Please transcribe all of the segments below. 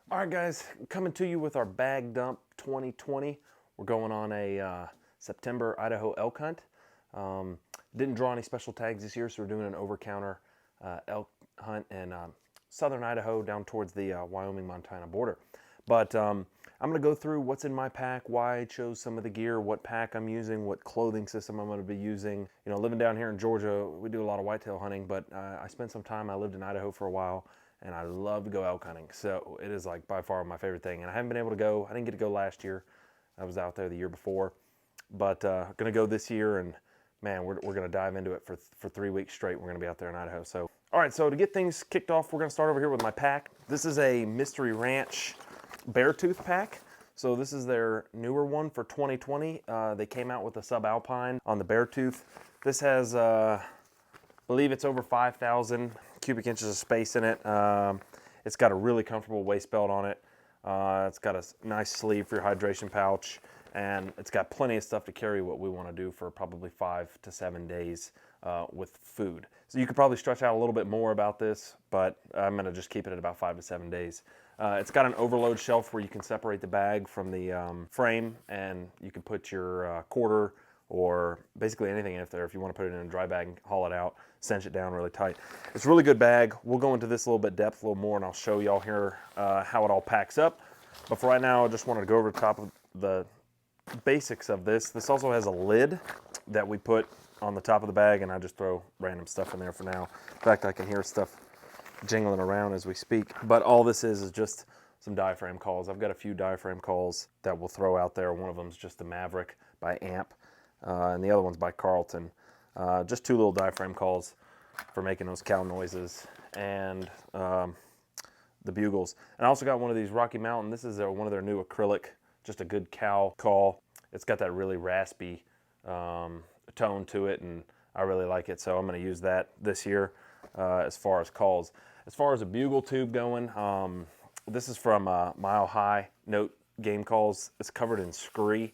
All right, guys, coming to you with our bag dump 2020. We're going on a September Idaho elk hunt. Didn't draw any special tags this year, so we're doing an over-counter elk hunt in southern Idaho down towards the Wyoming-Montana border. But I'm going to go through what's in my pack, why I chose some of the gear, what pack I'm using, what clothing system I'm going to be using. You know, living down here in Georgia, we do a lot of whitetail hunting, but I spent some time, I lived in Idaho for a while, and I love to go elk hunting. So it is like by far my favorite thing. And I haven't been able to go. I didn't get to go last year. I was out there the year before. But going to go this year, and man, we're going to dive into it for 3 weeks straight. We're going to be out there in Idaho. So, all right, so to get things kicked off, we're going to start over here with my pack. This is a Mystery Ranch Beartooth pack. So this is their newer one for 2020. They came out with a subalpine on the Beartooth. This has, I believe it's over 5,000 cubic inches of space in it. It's got a really comfortable waist belt on it. It's got a nice sleeve for your hydration pouch, and it's got plenty of stuff to carry what we want to do for probably 5 to 7 days with food. So you could probably stretch out a little bit more about this, but I'm going to just keep it at about 5 to 7 days. It's got an overload shelf where you can separate the bag from the frame, and you can put your quarter or basically anything in there if you want to put it in a dry bag and haul it out, cinch it down really tight. It's a really good bag. We'll go into this a little bit depth, a little more, and I'll show y'all here how it all packs up. But for right now, I just wanted to go over the top of the basics of this. This also has a lid that we put on the top of the bag, and I just throw random stuff in there for now. In fact, I can hear stuff jingling around as we speak. But all this is just some diaphragm calls. I've got a few diaphragm calls that we'll throw out there. One of them is just the Maverick by Amp, and the other one's by Carlton. Just 2 little diaphragm calls for making those cow noises, and the bugles. And I also got one of these Rocky Mountain. This is one of their new acrylic, just a good cow call. It's got that really raspy tone to it, and I really like it, so I'm going to use that this year as far as calls. As far as a bugle tube going, this is from Mile High Note Game Calls. It's covered in scree,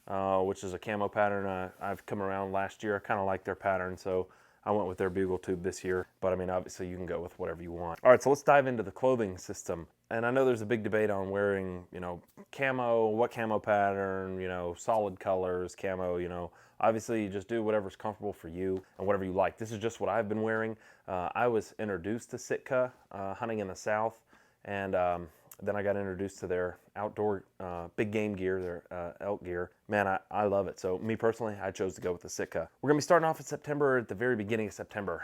which is a camo pattern I've come around last year. I kind of like their pattern, so I went with their bugle tube this year. But I mean, obviously you can go with whatever you want. All right, so let's dive into the clothing system. And I know there's a big debate on wearing, you know, camo, what camo pattern, you know, solid colors, camo, you know. Obviously, you just do whatever's comfortable for you and whatever you like. This is just what I've been wearing. I was introduced to Sitka hunting in the South, and then I got introduced to their outdoor big game gear, their elk gear. Man, I love it. So me personally, I chose to go with the Sitka. We're gonna be starting off in September, at the very beginning of September.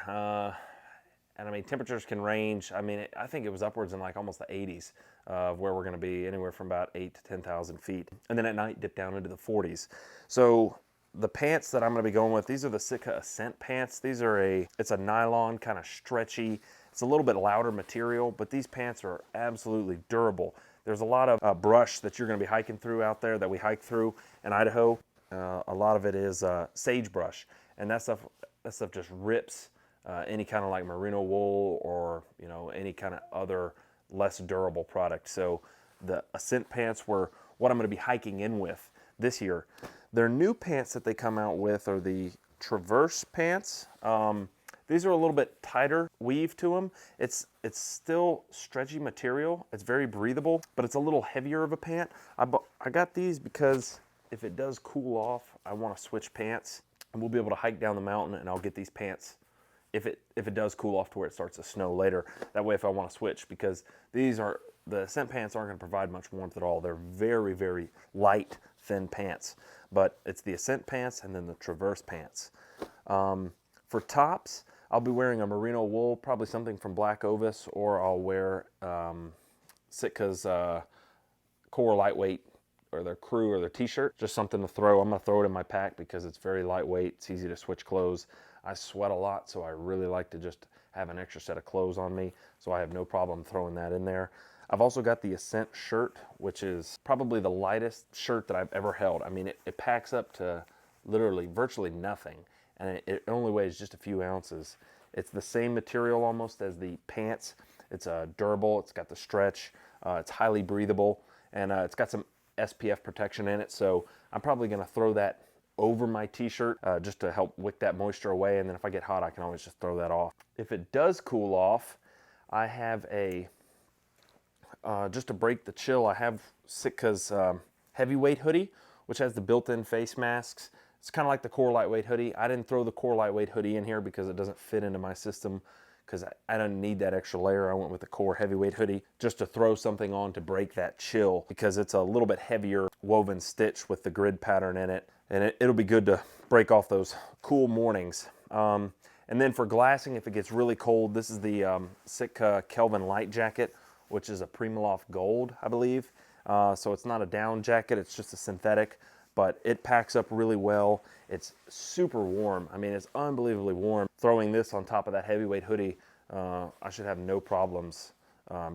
And I mean, temperatures can range. I mean, I think it was upwards in like almost the 80s of where we're gonna be, anywhere from about 8,000 to 10,000 feet. And then at night, dip down into the 40s. So the pants that I'm gonna be going with, these are the Sitka Ascent pants. These are it's a nylon, kind of stretchy. It's a little bit louder material, but these pants are absolutely durable. There's a lot of brush that you're gonna be hiking through out there that we hike through in Idaho. A lot of it is sagebrush, and that stuff just rips any kind of like merino wool or, you know, any kind of other less durable product. So the Ascent pants were what I'm gonna be hiking in with this year. Their new pants that they come out with are the Traverse pants. These are a little bit tighter weave to them. It's still stretchy material. It's very breathable, but it's a little heavier of a pant. I got these because if it does cool off, I want to switch pants, and we'll be able to hike down the mountain, and I'll get these pants if it does cool off to where it starts to snow later. That way, if I want to switch, because the Ascent pants aren't going to provide much warmth at all. They're very, very light, thin pants. But it's the Ascent pants and then the Traverse pants. For tops, I'll be wearing a Merino Wool, probably something from Black Ovis, or I'll wear Sitka's Core Lightweight, or their Crew, or their t-shirt. Just something to throw. I'm going to throw it in my pack because it's very lightweight. It's easy to switch clothes. I sweat a lot, so I really like to just have an extra set of clothes on me, so I have no problem throwing that in there. I've also got the Ascent shirt, which is probably the lightest shirt that I've ever held. I mean, it packs up to literally virtually nothing, and it only weighs just a few ounces. It's the same material almost as the pants. It's durable, it's got the stretch, it's highly breathable, and it's got some SPF protection in it, so I'm probably gonna throw that over my t-shirt just to help wick that moisture away, and then if I get hot, I can always just throw that off. If it does cool off, I have a just to break the chill, I have Sitka's heavyweight hoodie, which has the built-in face masks. It's kind of like the core lightweight hoodie. I didn't throw the core lightweight hoodie in here because it doesn't fit into my system, because I don't need that extra layer. I went with the core heavyweight hoodie just to throw something on to break that chill, because it's a little bit heavier woven stitch with the grid pattern in it, and it'll be good to break off those cool mornings. And then for glassing, if it gets really cold, this is the Sitka Kelvin Light Jacket, which is a Primaloft Gold, I believe. So it's not a down jacket, it's just a synthetic, but it packs up really well. It's super warm. I mean, it's unbelievably warm. Throwing this on top of that heavyweight hoodie, I should have no problems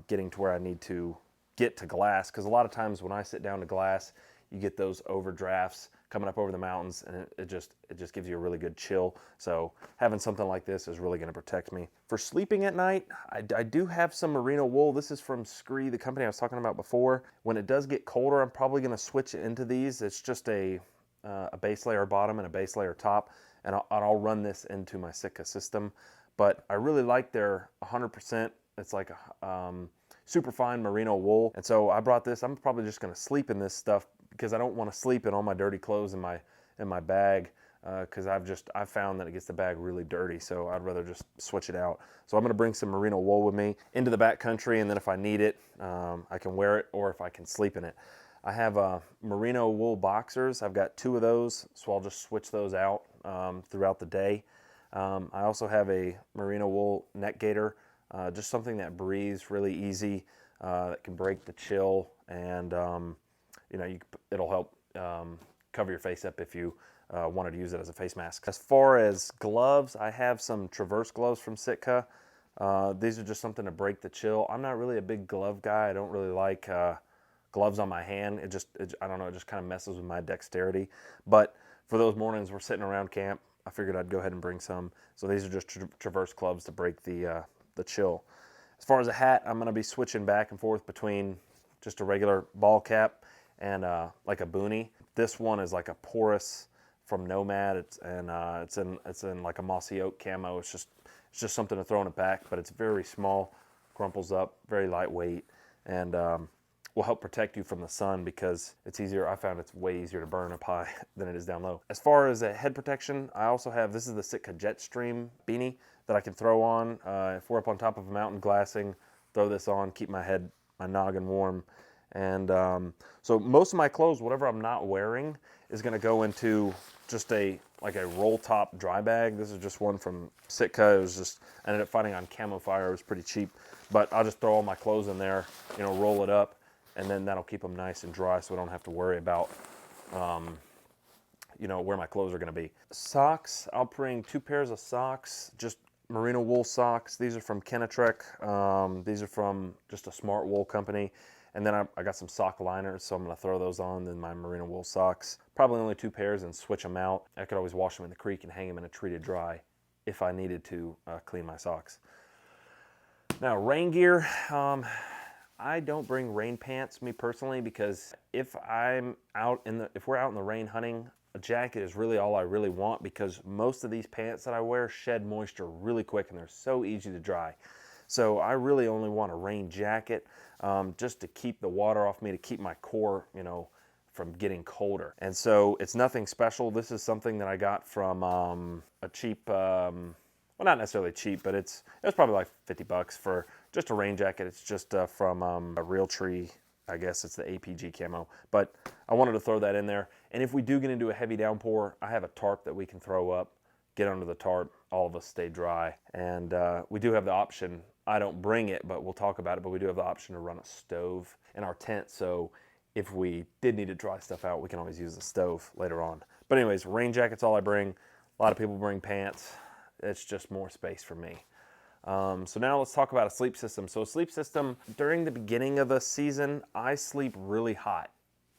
getting to where I need to get to glass, because a lot of times when I sit down to glass, you get those overdrafts coming up over the mountains, and it just gives you a really good chill. So having something like this is really going to protect me. For sleeping at night, I do have some merino wool. This is from Scree, the company I was talking about before. When it does get colder, I'm probably going to switch into these. It's just a base layer bottom and a base layer top, and I'll run this into my Sitka system. But I really like their 100%. It's like a super fine merino wool, and so I brought this. I'm probably just going to sleep in this stuff, because I don't want to sleep in all my dirty clothes in my bag, because I've found that it gets the bag really dirty, so I'd rather just switch it out. So I'm going to bring some merino wool with me into the backcountry, and then if I need it, I can wear it, or if I can sleep in it. I have merino wool boxers. I've got 2 of those, so I'll just switch those out throughout the day. I also have a merino wool neck gaiter, just something that breathes really easy, that can break the chill, and you know, it'll help cover your face up if you wanted to use it as a face mask. As far as gloves, I have some Traverse gloves from Sitka. These are just something to break the chill. I'm not really a big glove guy. I don't really like gloves on my hand. I don't know, it just kind of messes with my dexterity. But for those mornings we're sitting around camp, I figured I'd go ahead and bring some. So these are just Traverse gloves to break the chill. As far as a hat, I'm going to be switching back and forth between just a regular ball cap and like a boonie. This one is like a porous from Nomad. It's in like a mossy oak camo. It's just something to throw in it back, but it's very small, crumples up, very lightweight, and will help protect you from the sun, because it's easier. I found it's way easier to burn up high than it is down low. As far as a head protection, I also have, this is the Sitka Jetstream beanie that I can throw on. If we're up on top of a mountain glassing, throw this on, keep my head, my noggin warm. And so most of my clothes, whatever I'm not wearing, is going to go into just like a roll top dry bag. This is just one from Sitka. It was just, I ended up finding on Camo Fire. It was pretty cheap, but I'll just throw all my clothes in there, you know, roll it up, and then that'll keep them nice and dry, so I don't have to worry about you know, where my clothes are going to be. Socks, I'll bring 2 pairs of socks, just merino wool socks. These are from Kenetrek. These are from just a smart wool company. And then I got some sock liners, so I'm going to throw those on, then my merino wool socks. Probably only 2 pairs, and switch them out. I could always wash them in the creek and hang them in a tree to dry if I needed to clean my socks. Now, rain gear. I don't bring rain pants, me personally, because if we're out in the rain hunting, a jacket is really all I really want, because most of these pants that I wear shed moisture really quick, and they're so easy to dry. So I really only want a rain jacket, just to keep the water off me, to keep my core, you know, from getting colder. And so it's nothing special. This is something that I got from a cheap, well, not necessarily cheap, but it was probably like $50 for just a rain jacket. It's just from a Realtree. I guess it's the APG camo, but I wanted to throw that in there. And if we do get into a heavy downpour, I have a tarp that we can throw up, get under the tarp, all of us stay dry. And we do have the option, I don't bring it, but we'll talk about it, but we do have the option to run a stove in our tent, so if we did need to dry stuff out, we can always use the stove later on. But anyways, rain jacket's all I bring. A lot of people bring pants. It's just more space for me. So now let's talk about a sleep system. So a sleep system, during the beginning of the season, I sleep really hot.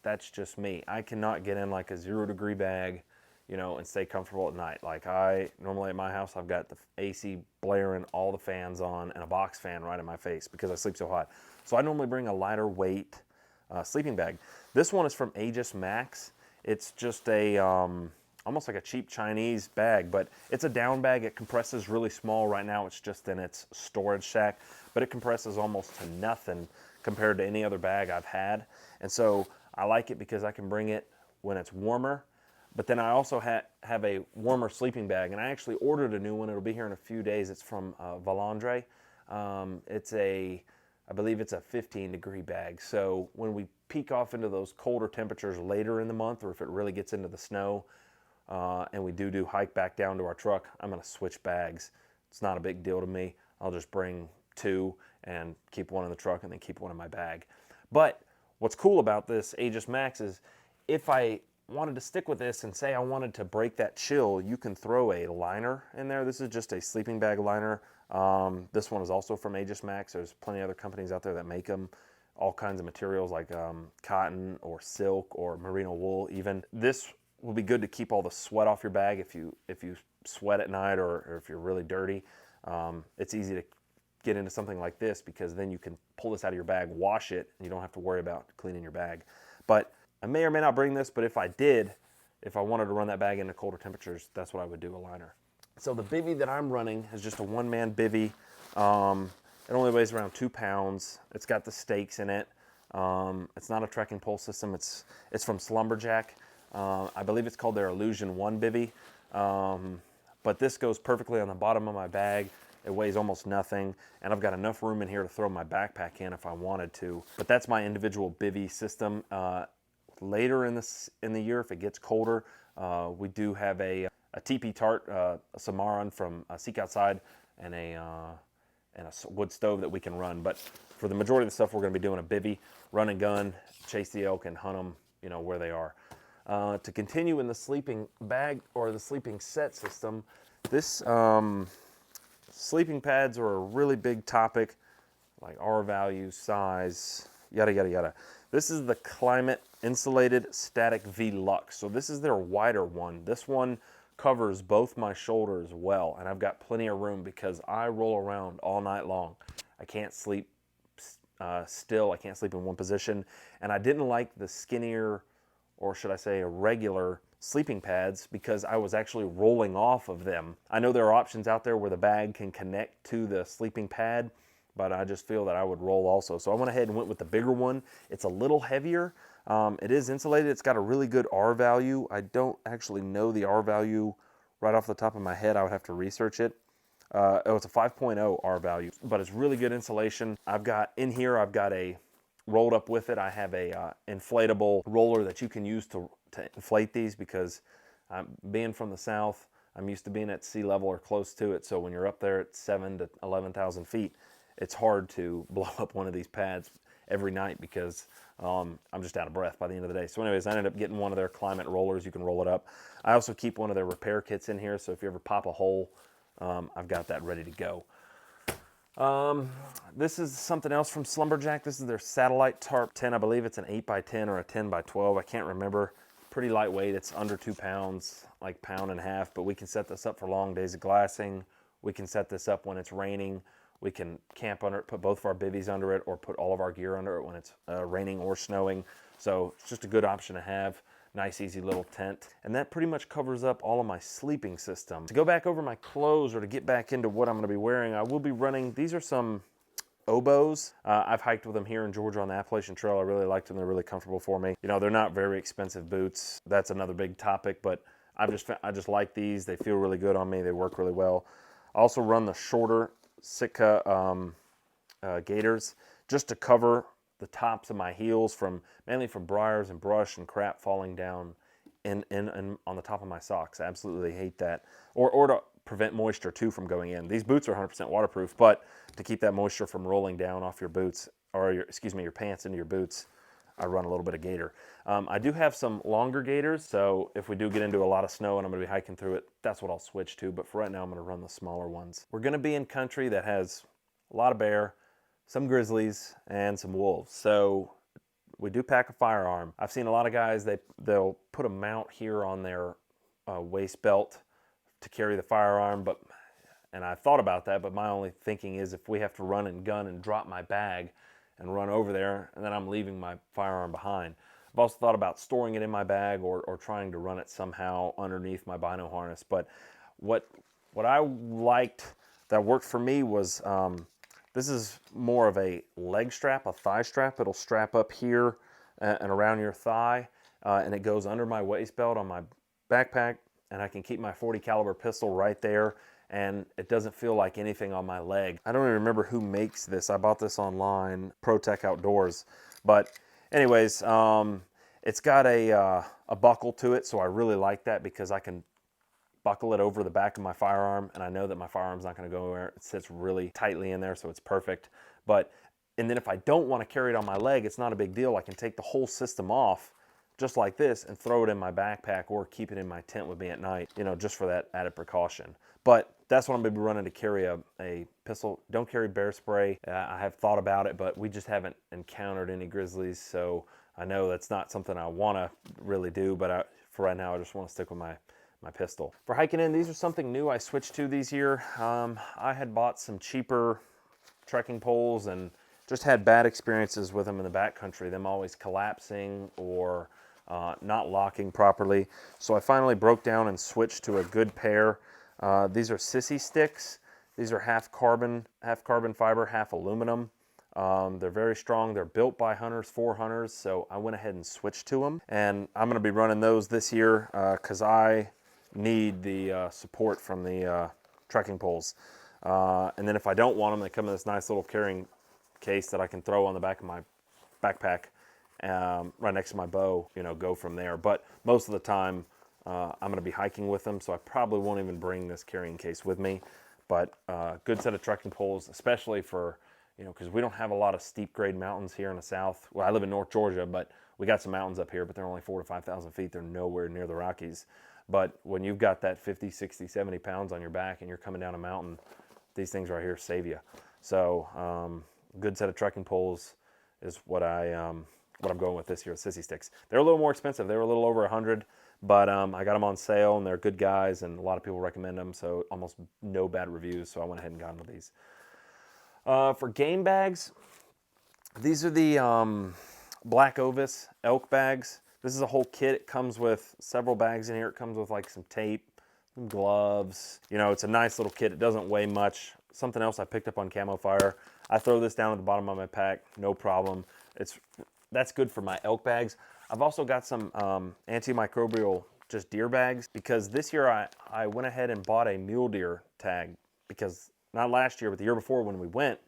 That's just me. I cannot get in like a 0-degree bag, you know, and stay comfortable at night. Like normally at my house, I've got the AC blaring, all the fans on, and a box fan right in my face because I sleep so hot. So I normally bring a lighter weight sleeping bag. This one is from Aegis Max. It's just a, almost like a cheap Chinese bag, but it's a down bag. It compresses really small. Right now it's just in its storage shack, but it compresses almost to nothing compared to any other bag I've had. And so I like it because I can bring it when it's warmer. But then I also have a warmer sleeping bag, and I actually ordered a new one. It'll be here in a few days. It's from Valandre. I believe it's a 15-degree bag. So when we peak off into those colder temperatures later in the month, or if it really gets into the snow, and we do hike back down to our truck, I'm going to switch bags. It's not a big deal to me. I'll just bring two and keep one in the truck and then keep one in my bag. But what's cool about this Aegis Max is if I wanted to stick with this and say I wanted to break that chill, you can throw a liner in there. This is just a sleeping bag liner. This one is also from Aegis Max. There's plenty of other companies out there that make them. All kinds of materials like cotton or silk or merino wool even. This will be good to keep all the sweat off your bag if you sweat at night or if you're really dirty. It's easy to get into something like this because then you can pull this out of your bag, wash it, and you don't have to worry about cleaning your bag. But I may or may not bring this, but if I did, if I wanted to run that bag into colder temperatures, that's what I would do, a liner. So the bivvy that I'm running is just a one-man bivvy. It only weighs around 2 pounds. It's got the stakes in it. It's not a trekking pole system. It's from Slumberjack. I believe it's called their Illusion 1 bivvy. But this goes perfectly on the bottom of my bag. It weighs almost nothing, and I've got enough room in here to throw my backpack in if I wanted to. But that's my individual bivvy system. Later in the year, if it gets colder, we do have a teepee tart, a Samaran from Seek Outside, and a wood stove that we can run. But for the majority of the stuff, we're going to be doing a bivvy, run and gun, chase the elk, and hunt them, where they are. To continue in the sleeping bag or the sleeping set system, this sleeping pads are a really big topic, like R value, size, yada, yada, yada. This is the Climate Insulated Static V Lux. So this is their wider one. This one covers both my shoulders well, and I've got plenty of room because I roll around all night long. I can't sleep still. I can't sleep in one position. And I didn't like the skinnier, or should I say a regular, sleeping pads because I was actually rolling off of them. I know there are options out there where the bag can connect to the sleeping pad, but I just feel that I would roll also. So I went ahead and went with the bigger one. It's a little heavier. It is insulated. It's got a really good R value. I don't actually know the R value right off the top of my head. I would have to research it. It's a 5.0 R value, but it's really good insulation. I've got a rolled up with it. I have a inflatable roller that you can use to inflate these because being from the south, I'm used to being at sea level or close to it. So when you're up there at 7,000 to 11,000 feet, it's hard to blow up one of these pads every night because I'm just out of breath by the end of the day. So anyways, I ended up getting one of their climate rollers. You can roll it up. I also keep one of their repair kits in here, so if you ever pop a hole, I've got that ready to go. This is something else from Slumberjack. This is their Satellite Tarp 10. I believe it's an 8x10 or a 10x12. I can't remember. Pretty lightweight. It's under 2 pounds, like 1.5 pounds, but we can set this up for long days of glassing. We can set this up when it's raining. We can camp under it, put both of our bivvies under it, or put all of our gear under it when it's raining or snowing. So it's just a good option to have. Nice, easy little tent. And that pretty much covers up all of my sleeping system. To go back over my clothes or to get back into what I'm gonna be wearing, I will be running, these are some oboes. I've hiked with them here in Georgia on the Appalachian Trail. I really liked them. They're really comfortable for me. They're not very expensive boots. That's another big topic, but I just like these. They feel really good on me. They work really well. I also run the shorter Sitka gaiters just to cover the tops of my heels mainly from briars and brush and crap falling down in on the top of my socks. I absolutely hate that. Or to prevent moisture too from going in. These boots are 100% waterproof, but to keep that moisture from rolling down off your boots, or your pants into your boots, I run a little bit of gaiter. I do have some longer gaiters, so if we do get into a lot of snow and I'm gonna be hiking through it, that's what I'll switch to, but for right now I'm gonna run the smaller ones. We're gonna be in country that has a lot of bear, some grizzlies, and some wolves, so we do pack a firearm. I've seen a lot of guys, they'll put a mount here on their waist belt to carry the firearm, and I thought about that, but my only thinking is if we have to run and gun and drop my bag and run over there, and then I'm leaving my firearm behind. I've also thought about storing it in my bag or trying to run it somehow underneath my bino harness, but what I liked that worked for me was This is more of a leg strap, a thigh strap. It'll strap up here and around your thigh, and it goes under my waist belt on my backpack, and I can keep my 40 caliber pistol right there, and it doesn't feel like anything on my leg. I don't even remember who makes this. I bought this online, ProTech Outdoors. But anyways, it's got a buckle to it, so I really like that because I can buckle it over the back of my firearm, and I know that my firearm's not going to go anywhere. It sits really tightly in there, so it's perfect. And then if I don't want to carry it on my leg, it's not a big deal. I can take the whole system off just like this and throw it in my backpack or keep it in my tent with me at night, you know, just for that added precaution. But that's what I'm going to be running to carry a pistol. Don't carry bear spray. I have thought about it, but we just haven't encountered any grizzlies, so I know that's not something I want to really do, but for right now, I just want to stick with my pistol. For hiking in, these are something new I switched to these year. I had bought some cheaper trekking poles and just had bad experiences with them in the backcountry, them always collapsing or not locking properly. So I finally broke down and switched to a good pair. These are sissy sticks. These are half carbon fiber, half aluminum. They're very strong. They're built by hunters for hunters, so I went ahead and switched to them. And I'm going to be running those this year because I need the support from the trekking poles. And then if I don't want them, they come in this nice little carrying case that I can throw on the back of my backpack right next to my bow, you know, go from there. But most of the time I'm going to be hiking with them, so I probably won't even bring this carrying case with me. But good set of trekking poles, especially for, you know, because we don't have a lot of steep grade mountains here in the south. Well, I live in North Georgia, but we got some mountains up here, but they're only 4,000 to 5,000 feet. They're nowhere near the Rockies. But when you've got that 50, 60, 70 pounds on your back and you're coming down a mountain, these things right here save you. So good set of trekking poles is what I'm going with this year, sissy sticks. They're a little more expensive. They were a little over 100, but I got them on sale and they're good guys and a lot of people recommend them, so almost no bad reviews, so I went ahead and got them with these. For game bags, these are the Black Ovis Elk Bags. This is a whole kit. It comes with several bags in here. It comes with like some tape, some gloves. You know, it's a nice little kit. It doesn't weigh much. Something else I picked up on Camo Fire. I throw this down at the bottom of my pack, no problem. That's good for my elk bags. I've also got some antimicrobial just deer bags because this year I went ahead and bought a mule deer tag because not last year, but the year before when we went,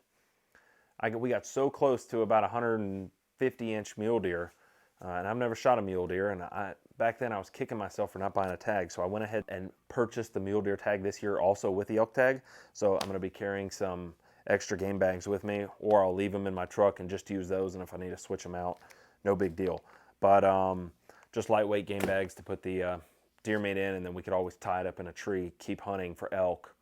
we got so close to about 150-inch mule deer. And I've never shot a mule deer, and back then I was kicking myself for not buying a tag, so I went ahead and purchased the mule deer tag this year also with the elk tag. So I'm going to be carrying some extra game bags with me, or I'll leave them in my truck and just use those, and if I need to switch them out, no big deal. But just lightweight game bags to put the deer meat in, and then we could always tie it up in a tree, keep hunting for elk,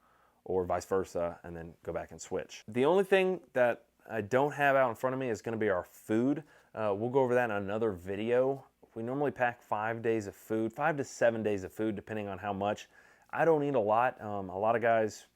or vice versa, and then go back and switch. The only thing that I don't have out in front of me is going to be our food. We'll go over that in another video. We normally pack 5 days of food, 5 to 7 days of food, depending on how much. I don't eat a lot. A lot of guys,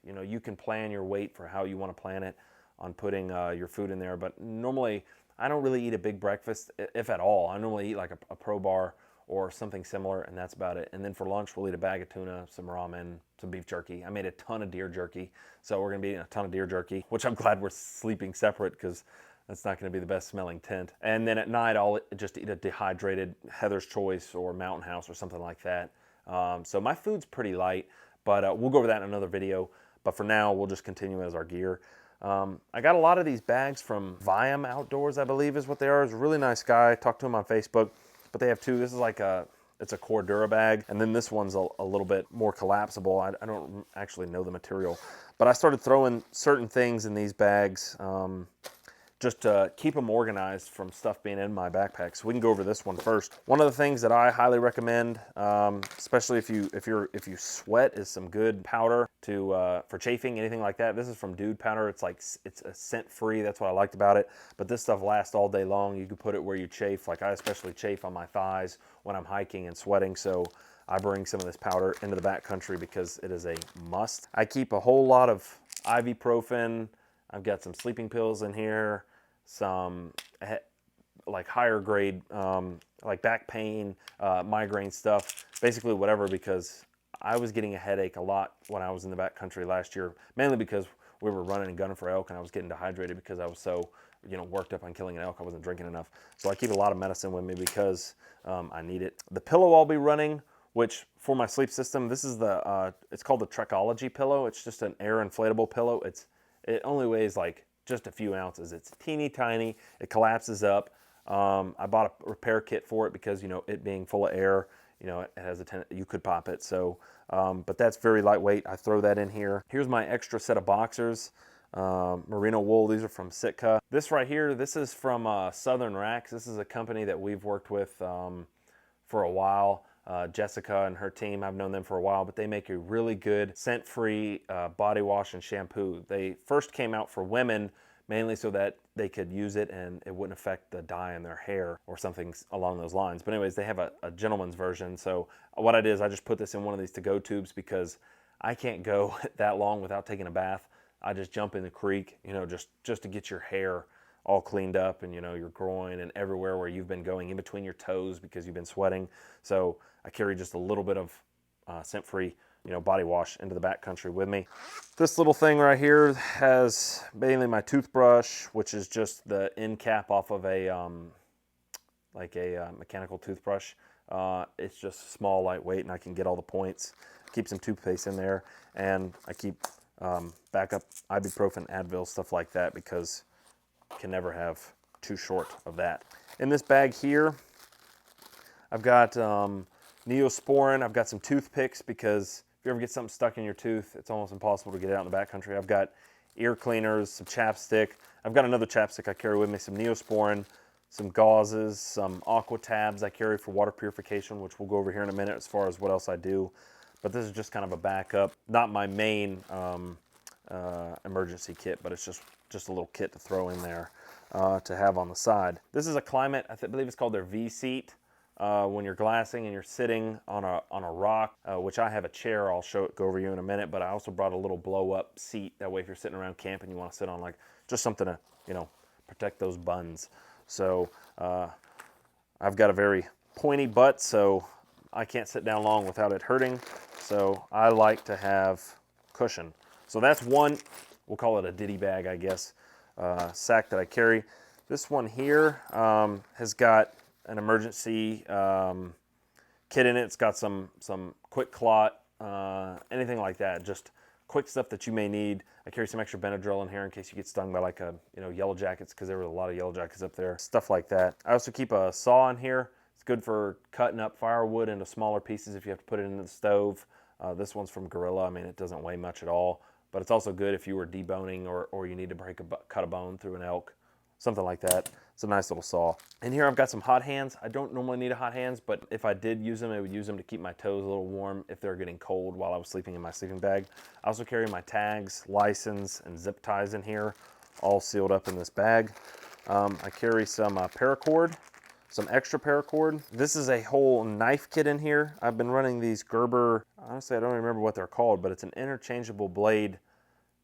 you know, you can plan your weight for how you want to plan it on putting your food in there. But normally, I don't really eat a big breakfast, if at all. I normally eat like a Pro Bar or something similar, and that's about it. And then for lunch, we'll eat a bag of tuna, some ramen, some beef jerky. I made a ton of deer jerky, so we're going to be eating a ton of deer jerky, which I'm glad we're sleeping separate because that's not going to be the best smelling tent. And then at night, I'll just eat a dehydrated Heather's Choice or Mountain House or something like that. So my food's pretty light, but we'll go over that in another video. But for now, we'll just continue as our gear. I got a lot of these bags from Viam Outdoors, I believe is what they are. He's a really nice guy. I talked to him on Facebook, but they have two. This is like it's a Cordura bag, and then this one's a little bit more collapsible. I don't actually know the material, but I started throwing certain things in these bags just to keep them organized from stuff being in my backpack. So we can go over this one first. One of the things that I highly recommend, especially if you sweat, is some good powder for chafing, anything like that. This is from Dude Powder. It's scent free. That's what I liked about it. But this stuff lasts all day long. You can put it where you chafe. Like I especially chafe on my thighs when I'm hiking and sweating. So I bring some of this powder into the backcountry because it is a must. I keep a whole lot of ibuprofen. I've got some sleeping pills in here, some like higher grade, like back pain, migraine stuff, basically whatever, because I was getting a headache a lot when I was in the backcountry last year, mainly because we were running and gunning for elk, and I was getting dehydrated because I was so, worked up on killing an elk. I wasn't drinking enough. So I keep a lot of medicine with me because I need it. The pillow I'll be running, which for my sleep system, this is it's called the Trekology pillow. It's just an air inflatable pillow. It only weighs like just a few ounces. It's teeny tiny. It collapses up. I bought a repair kit for it because, it being full of air, it has you could pop it. So, but that's very lightweight. I throw that in here. Here's my extra set of boxers. Merino Wool. These are from Sitka. This right here, this is from Southern Racks. This is a company that we've worked with for a while. Jessica and her team, I've known them for a while, but they make a really good scent-free body wash and shampoo. They first came out for women, mainly so that they could use it and it wouldn't affect the dye in their hair or something along those lines. But anyways, they have a gentleman's version. So what I did is I just put this in one of these to-go tubes because I can't go that long without taking a bath. I just jump in the creek, just to get your hair all cleaned up and, your groin and everywhere where you've been going, in between your toes because you've been sweating. So I carry just a little bit of scent-free, body wash into the backcountry with me. This little thing right here has mainly my toothbrush, which is just the end cap off of a mechanical toothbrush. It's just small, lightweight, and I can get all the points. Keep some toothpaste in there, and I keep backup ibuprofen, Advil, stuff like that, because you can never have too short of that. In this bag here, I've got Neosporin. I've got some toothpicks because if you ever get something stuck in your tooth, it's almost impossible to get it out in the backcountry. I've got ear cleaners, some chapstick. I've got another chapstick I carry with me, some Neosporin, some gauzes, some aqua tabs I carry for water purification, which we'll go over here in a minute as far as what else I do. But this is just kind of a backup, not my main emergency kit, but it's just a little kit to throw in there to have on the side. This is a Climate, I believe it's called their V seat. When you're glassing and you're sitting on a rock, which I have a chair, I'll go over you in a minute, but I also brought a little blow up seat. That way if you're sitting around camp and you want to sit on just something to, protect those buns. So I've got a very pointy butt, so I can't sit down long without it hurting. So I like to have cushion. So that's one, we'll call it a ditty bag, I guess, sack that I carry. This one here has got an emergency kit in it. It's got some quick clot, anything like that, just quick stuff that you may need. I carry some extra Benadryl in here in case you get stung by yellow jackets, because there were a lot of yellow jackets up there, stuff like that. I also keep a saw in here. It's good for cutting up firewood into smaller pieces if you have to put it in the stove. This one's from Gorilla. I mean, it doesn't weigh much at all, but it's also good if you were deboning or you need to cut a bone through an elk, something like that. It's a nice little saw. In here I've got some hot hands. I don't normally need a hot hands, but if I did use them, I would use them to keep my toes a little warm if they're getting cold while I was sleeping in my sleeping bag. I also carry my tags, license, and zip ties in here, all sealed up in this bag. I carry some paracord, some extra paracord. This is a whole knife kit in here. I've been running these Gerber, honestly I don't remember what they're called, but it's an interchangeable blade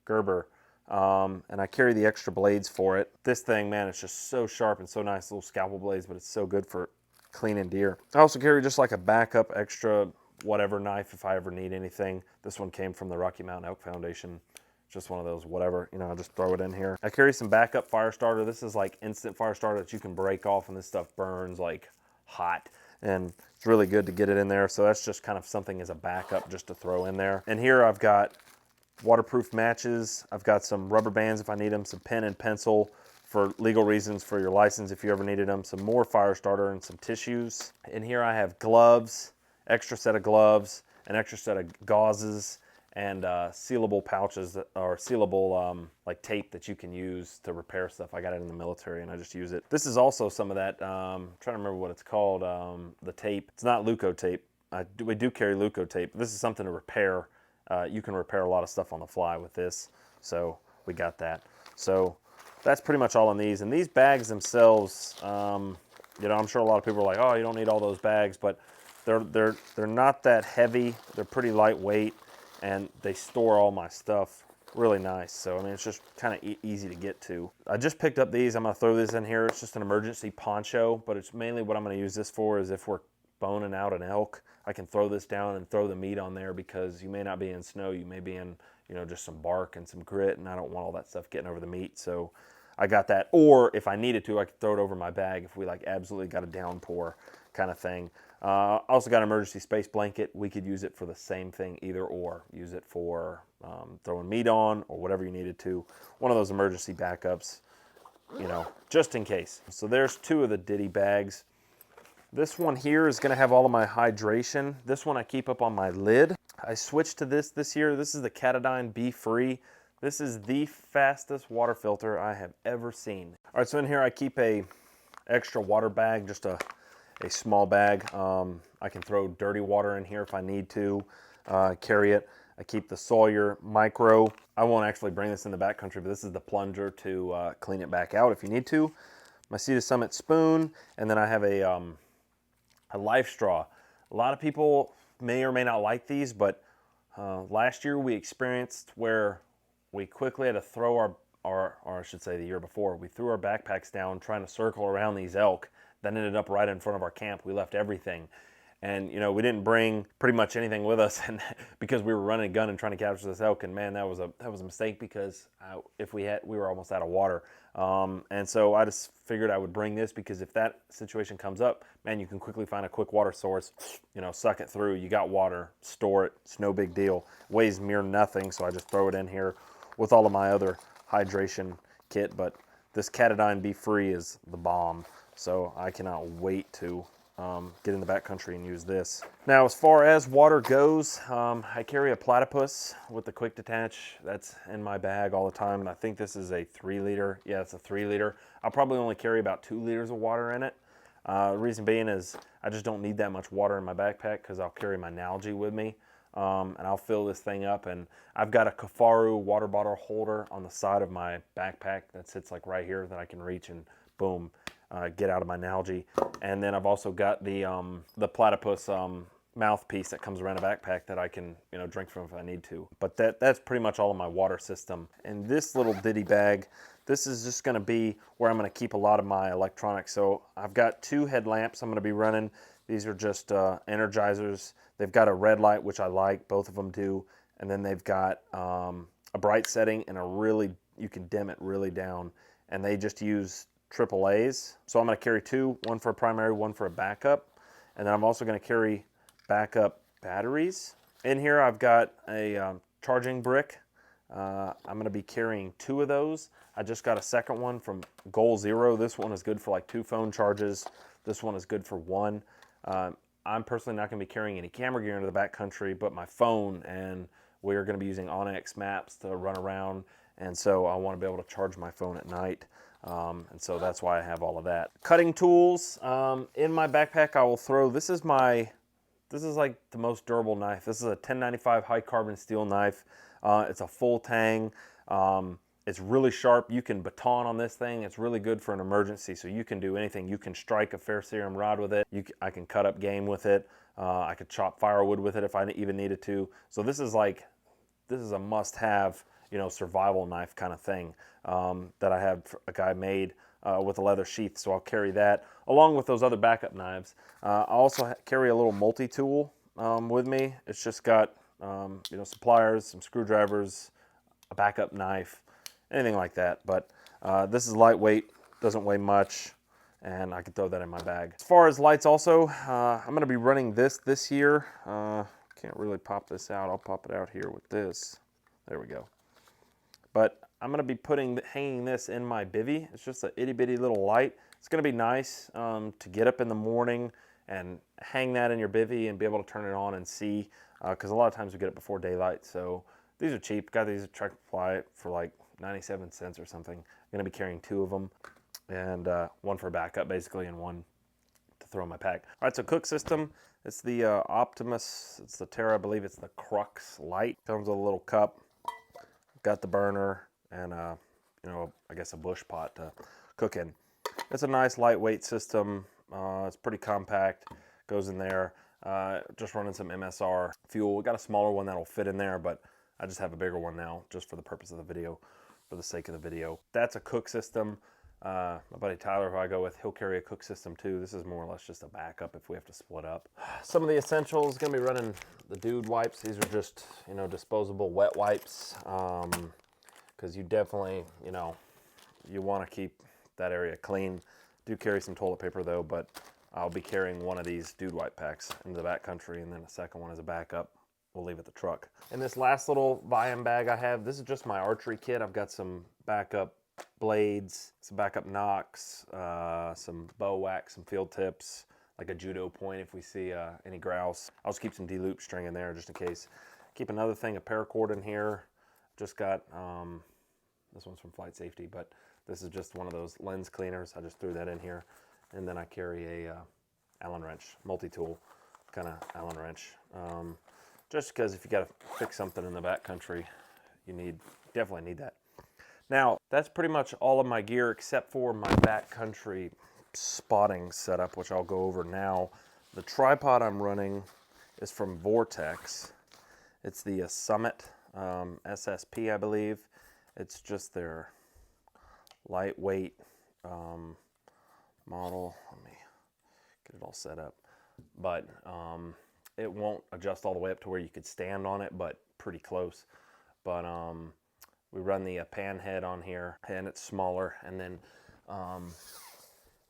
Gerber. And I carry the extra blades for it. This thing, man, it's just so sharp and so nice, little scalpel blades, but it's so good for cleaning deer. I also carry just like a backup extra whatever knife if I ever need anything. This one came from the Rocky Mountain Elk Foundation. Just one of those whatever, I just throw it in here. I carry some backup fire starter. This is like instant fire starter that you can break off, and this stuff burns like hot. And it's really good to get it in there. So that's just kind of something as a backup just to throw in there. And here I've got waterproof matches. I've got some rubber bands if I need them, some pen and pencil for legal reasons for your license if you ever needed them, some more fire starter, and some tissues. In here I have gloves, extra set of gloves, an extra set of gauzes, and sealable pouches or sealable like tape that you can use to repair stuff. I got it in the military and I just use it. This is also some of that, I'm trying to remember what it's called, the tape. It's not Leuco tape. We do carry Leuco tape. This is something to repair. You can repair a lot of stuff on the fly with this, so we got that. So that's pretty much all in these. And these bags themselves, I'm sure a lot of people are like, oh, you don't need all those bags, but they're not that heavy. They're pretty lightweight, and they store all my stuff really nice. So I mean, it's just kind of easy to get to. I just picked up these. I'm gonna throw this in here. It's just an emergency poncho, but it's mainly what I'm gonna use this for is if we're boning out an elk, I can throw this down and throw the meat on there, because you may not be in snow, you may be in, you know, just some bark and some grit, and I don't want all that stuff getting over the meat. So I got that. Or if I needed to, I could throw it over my bag if we like absolutely got a downpour kind of thing. I also got an emergency space blanket. We could use it for the same thing, either or. Use it for throwing meat on or whatever you needed to. One of those emergency backups, you know, just in case. So there's 2 of the Ditty bags. This one here is gonna have all of my hydration. This one I keep up on my lid. I switched to this year. This is the Katadyn Be Free. This is the fastest water filter I have ever seen. All right, so in here I keep a extra water bag, just a small bag. I can throw dirty water in here if I need to, carry it. I keep the Sawyer Micro. I won't actually bring this in the backcountry, but this is the plunger to clean it back out if you need to. My Sea to Summit spoon, and then I have a life straw. A lot of people may or may not like these, but last year we experienced where we quickly had to throw or I should say the year before, we threw our backpacks down trying to circle around these elk. That ended up right in front of our camp. We left everything. And, you know, we didn't bring pretty much anything with us, and because we were running a gun and trying to capture this elk. And man, that was a mistake, because we were almost out of water. And so I just figured I would bring this, because if that situation comes up, man, you can quickly find a quick water source, you know, suck it through. You got water, store it. It's no big deal. Weighs mere nothing, so I just throw it in here with all of my other hydration kit. But this Katadyn Be Free is the bomb, so I cannot wait to get in the backcountry and use this. Now, as far as water goes, I carry a platypus with the quick detach. That's in my bag all the time. I think this is a 3 liter. Yeah, it's a 3 liter. I'll probably only carry about 2 liters of water in it. The reason being is I just don't need that much water in my backpack, because I'll carry my Nalgene with me, and I'll fill this thing up. And I've got a Kafaru water bottle holder on the side of my backpack that sits like right here that I can reach and boom, get out of my Nalgene. And then I've also got the platypus mouthpiece that comes around a backpack that I can, you know, drink from if I need to. But that's pretty much all of my water system. And this little Ditty bag, this is just going to be where I'm going to keep a lot of my electronics. So I've got 2 headlamps I'm going to be running. These are just energizers. They've got a red light, which I like. Both of them do. And then they've got a bright setting and you can dim it really down. And they just use AAAs. So I'm going to carry 2, one for a primary, one for a backup. And then I'm also going to carry backup batteries. In here I've got a charging brick. I'm going to be carrying 2 of those. I just got a second one from Goal Zero. This one is good for like 2 phone charges. This one is good for 1. I'm personally not going to be carrying any camera gear into the backcountry, but my phone, and we're going to be using Onyx maps to run around, and so I want to be able to charge my phone at night. And so that's why I have all of that. Cutting tools, in my backpack I will throw, this is like the most durable knife. This is a 1095 high carbon steel knife. It's a full tang. It's really sharp. You can baton on this thing. It's really good for an emergency, so you can do anything. You can strike a ferrocerium rod with it. I can cut up game with it. I could chop firewood with it if I even needed to. So this is a must-have, you know, survival knife kind of thing that I have a guy made with a leather sheath. So I'll carry that along with those other backup knives. I also carry a little multi-tool with me. It's just got you know, some pliers, some screwdrivers, a backup knife, anything like that. But this is lightweight, doesn't weigh much, and I can throw that in my bag. As far as lights also, I'm going to be running this year. Can't really pop this out. I'll pop it out here with this. There we go. But I'm going to be hanging this in my bivvy. It's just a itty bitty little light. It's going to be nice to get up in the morning and hang that in your bivvy and be able to turn it on and see, because a lot of times we get it before daylight. So these are cheap. Got these at Tractor Supply for like 97 cents or something. I'm going to be carrying 2 of them, and one for backup basically, and one to throw in my pack. All right, so cook system. It's the Optimus. It's the Terra. I believe it's the Crux Light. Comes with a little cup. Got the burner and you know, I guess a bush pot to cook in. It's a nice lightweight system. It's pretty compact. Goes in there. Just running some MSR fuel. We got a smaller one that'll fit in there, but I just have a bigger one now, just for the purpose of the video, for the sake of the video. That's a cook system. My buddy Tyler, who I go with, he'll carry a cook system too. This is more or less just a backup if we have to split up. Some of the essentials, gonna be running the Dude wipes. These are just, you know, disposable wet wipes, because you definitely, you know, you want to keep that area clean. Do carry some toilet paper though, but I'll be carrying one of these Dude wipe packs into the backcountry, and then a second one as a backup. We'll leave at the truck. And this last little Viam bag I have, this is just my archery kit. I've got some backup blades, some backup nocks, some bow wax, some field tips, like a judo point if we see any grouse. I'll just keep some D-loop string in there just in case. Keep another thing, a paracord in here. Just got, this one's from Flight Safety, but this is just one of those lens cleaners. I just threw that in here. And then I carry a Allen wrench, multi-tool kind of Allen wrench. Just because if you got to fix something in the backcountry, you definitely need that. Now, that's pretty much all of my gear except for my backcountry spotting setup, which I'll go over now. The tripod I'm running is from Vortex. It's the Summit SSP, I believe. It's just their lightweight model. Let me get it all set up. But it won't adjust all the way up to where you could stand on it, but pretty close. But we run the pan head on here, and it's smaller. And then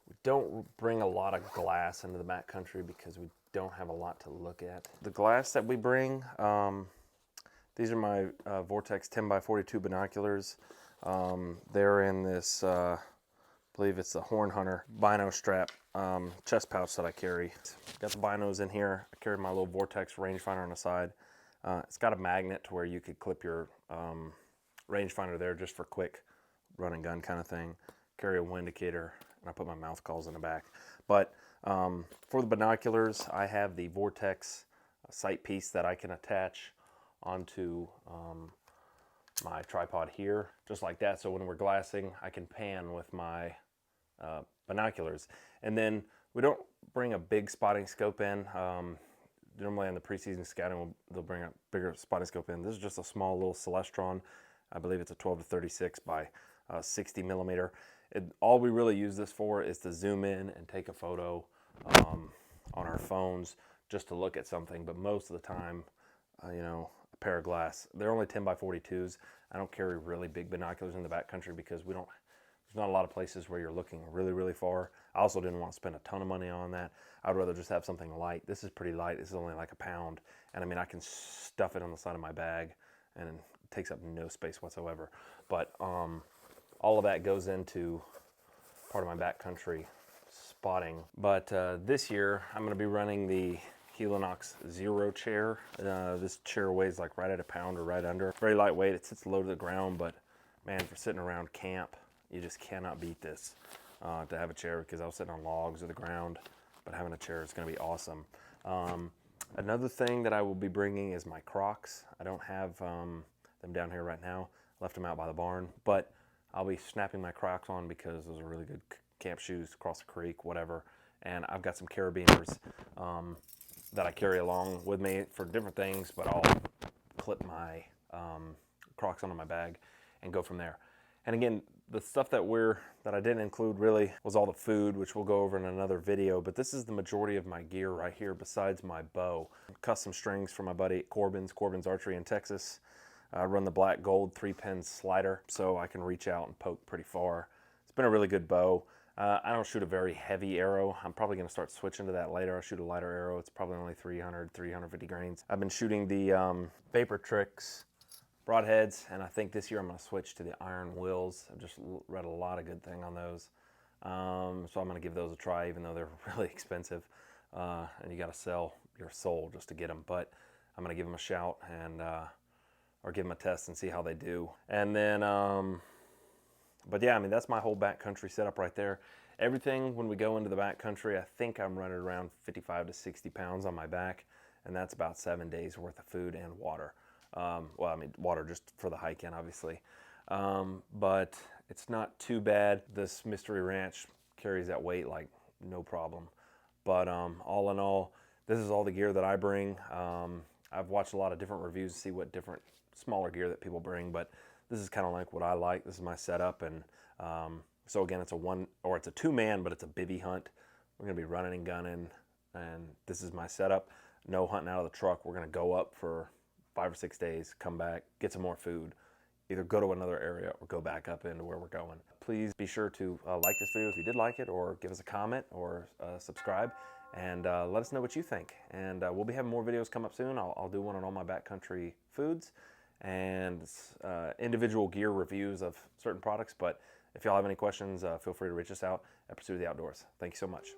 we don't bring a lot of glass into the backcountry because we don't have a lot to look at. The glass that we bring, these are my Vortex 10x42 binoculars. They're in this, I believe it's the Horn Hunter bino strap chest pouch that I carry. Got the binos in here. I carry my little Vortex rangefinder on the side. It's got a magnet to where you could clip your rangefinder there just for quick run and gun kind of thing. Carry a wind indicator, and I put my mouth calls in the back. But for the binoculars, I have the Vortex sight piece that I can attach onto my tripod here, just like that. So when we're glassing, I can pan with my binoculars. And then we don't bring a big spotting scope in. Normally on the preseason scouting, they'll bring a bigger spotting scope in. This is just a small little Celestron. I believe it's a 12 to 36 by 60 millimeter. All we really use this for is to zoom in and take a photo on our phones just to look at something. But most of the time, you know, a pair of glass. They're only 10x42s. I don't carry really big binoculars in the backcountry because there's not a lot of places where you're looking really, really far. I also didn't want to spend a ton of money on that. I'd rather just have something light. This is pretty light. This is only like a pound. And I mean, I can stuff it on the side of my bag and it takes up no space whatsoever. But all of that goes into part of my backcountry spotting. But this year, I'm going to be running the Helinox Zero chair. This chair weighs like right at a pound or right under. Very lightweight. It sits low to the ground, but man, for sitting around camp, you just cannot beat this to have a chair, because I was sitting on logs or the ground, but having a chair is going to be awesome. Another thing that I will be bringing is my Crocs. I don't have them down here right now. Left them out by the barn, but I'll be snapping my Crocs on because those are really good camp shoes to cross the creek, whatever. And I've got some carabiners that I carry along with me for different things, but I'll clip my Crocs onto my bag and go from there. And again, the stuff that I didn't include really was all the food, which we'll go over in another video, but this is the majority of my gear right here besides my bow. Custom strings for my buddy at Corbin's Archery in Texas. I run the black gold 3-pin slider so I can reach out and poke pretty far. It's been a really good bow. I don't shoot a very heavy arrow. I'm probably going to start switching to that later. I shoot a lighter arrow. It's probably only 350 grains. I've been shooting the Vapor Tricks broadheads, and I think this year I'm going to switch to the iron wills. I've just read a lot of good thing on those. So I'm going to give those a try, even though they're really expensive. And you got to sell your soul just to get them. But I'm going to give them a shout and or give them a test and see how they do. And then, but yeah, I mean, that's my whole backcountry setup right there. Everything, when we go into the backcountry, I think I'm running around 55 to 60 pounds on my back, and that's about 7 days worth of food and water. Well, I mean, water just for the hike in, obviously. But it's not too bad. This Mystery Ranch carries that weight like no problem. But all in all, this is all the gear that I bring. I've watched a lot of different reviews to see what different smaller gear that people bring, but this is kind of like what I like. This is my setup, and So again, it's a 2-man, but it's a bivvy hunt. We're gonna be running and gunning, and this is my setup. No hunting out of the truck. We're gonna go up for 5 or 6 days, come back, get some more food, either go to another area or go back up into where we're going. Please be sure to like this video if you did like it, or give us a comment, or subscribe, and let us know what you think. And we'll be having more videos come up soon. I'll do one on all my backcountry foods and individual gear reviews of certain products. But if y'all have any questions, feel free to reach us out at Pursuit of the Outdoors. Thank you so much.